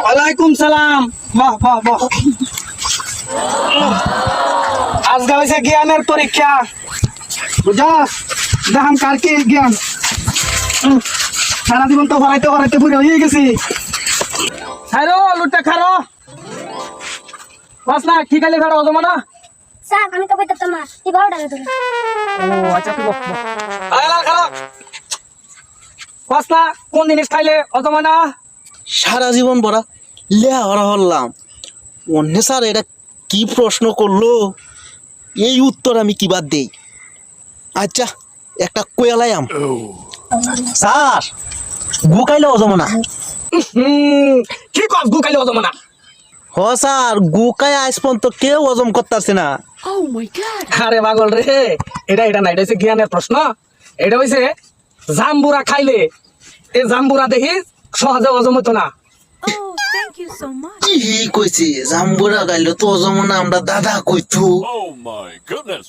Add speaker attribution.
Speaker 1: ওয়ালাইকুম সালাম। বাহ বাহ বাহ, আজকে হয়েছে জ্ঞানের পরীক্ষা, বুঝাস? দেখাম কার কি জ্ঞান। সারা জীবন তো হরাইতে হরাইতে বুড়ে হয়ে গেছি। খাইরো লুটটা খারো, বাস না ঠিক আছে খারো অজমা না।
Speaker 2: স্যার আমি তো কইতাম না, তুই 12 টাকা দিবি।
Speaker 1: ও আচ্ছা তুই বস। আলা খারো, বাস না কোন জিনিস খাইলে অজমা না?
Speaker 3: সারা জীবন বড়া লেয়া হরা হলাম, অন্য স্যার এটা কি প্রশ্ন করলো, এই উত্তর আমি কিবার দেই? আচ্ছা একটা কোয়ালায়াম স্যার, গু খাইলে অজমা না?
Speaker 1: কি কস গু খাইলে অজমা না?
Speaker 3: হ স্যার, গু খাই আজ পর্যন্ত কেউ হজম করতে না।
Speaker 1: আরে পাগল রে, এটা না, এটা হচ্ছে জ্ঞানের প্রশ্ন। এটা হইছে জাম্বুরা খাইলে, এই জাম্বুরা দেখি সহজে হজম হতো না।
Speaker 3: কি কইছে জাম্বুরা গাইলে তো হজম না, আমরা দাদা কইতো।
Speaker 4: Oh my goodness.